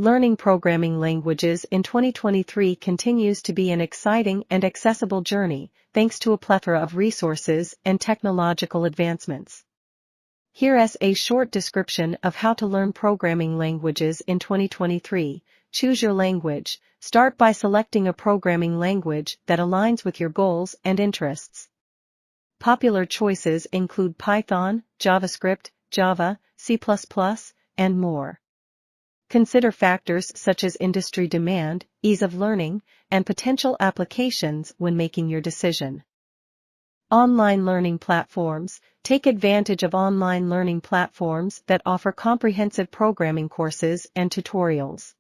Learning programming languages in 2023 continues to be an exciting and accessible journey, thanks to a plethora of resources and technological advancements. Here is a short description of how to learn programming languages in 2023. Choose your language. Start by selecting a programming language that aligns with your goals and interests. Popular choices include Python, JavaScript, Java, C++, and more. Consider factors such as industry demand, ease of learning, and potential applications when making your decision. Online learning platforms. Take advantage of online learning platforms that offer comprehensive programming courses and tutorials.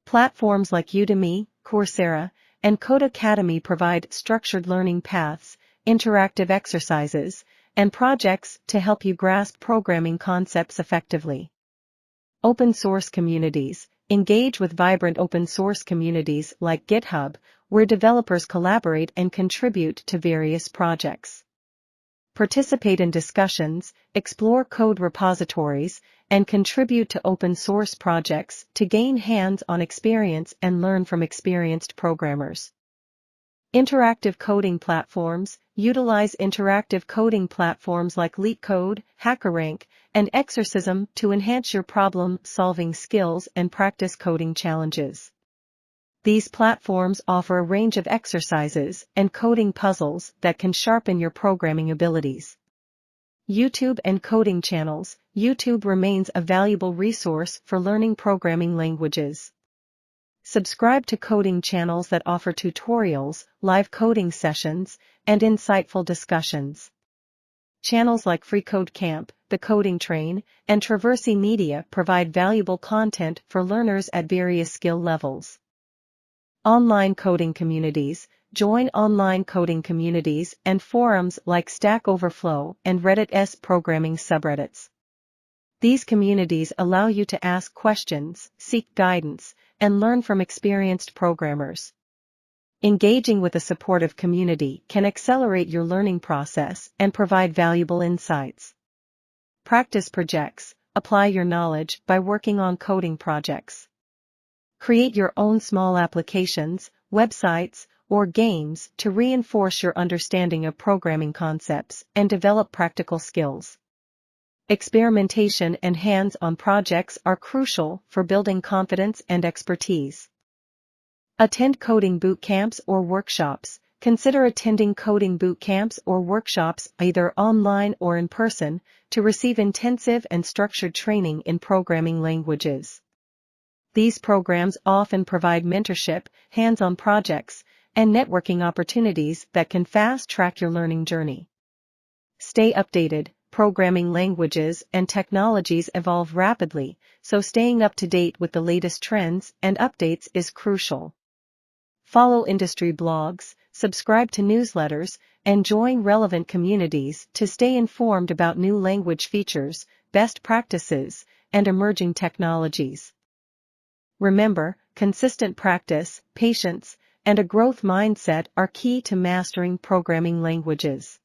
Platforms like Udemy, Coursera, and Codecademy provide structured learning paths, interactive exercises, and projects to help you grasp programming concepts effectively. Open source communities. Engage with vibrant open source communities like GitHub, where developers collaborate and contribute to various projects. Participate in discussions, explore code repositories, and contribute to open source projects to gain hands-on experience and learn from experienced programmers. Interactive coding platforms. Utilize interactive coding platforms like LeetCode, HackerRank, and Exercism to enhance your problem-solving skills and practice coding challenges. These platforms offer a range of exercises and coding puzzles that can sharpen your programming abilities. YouTube and coding channels. YouTube remains a valuable resource for learning programming languages. Subscribe to coding channels that offer tutorials, live coding sessions, and insightful discussions. Channels like FreeCodeCamp, The Coding Train, and Traversy Media provide valuable content for learners at various skill levels. Online coding communities. Join online coding communities and forums like Stack Overflow and Reddit's programming subreddits. These communities allow you to ask questions, seek guidance, and learn from experienced programmers. Engaging with a supportive community can accelerate your learning process and provide valuable insights. Practice projects. Apply your knowledge by working on coding projects. Create your own small applications, websites, or games to reinforce your understanding of programming concepts and develop practical skills. Experimentation and hands-on projects are crucial for building confidence and expertise. Attend coding boot camps or workshops. Consider attending coding boot camps or workshops either online or in person to receive intensive and structured training in programming languages. These programs often provide mentorship, hands-on projects, and networking opportunities that can fast-track your learning journey. Stay updated. Programming languages and technologies evolve rapidly, so staying up to date with the latest trends and updates is crucial. Follow industry blogs, subscribe to newsletters, and join relevant communities to stay informed about new language features, best practices, and emerging technologies. Remember, consistent practice, patience, and a growth mindset are key to mastering programming languages.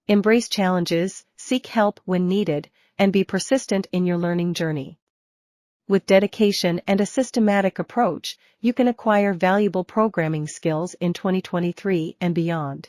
Embrace challenges, seek help when needed, and be persistent in your learning journey. With dedication and a systematic approach, you can acquire valuable programming skills in 2023 and beyond.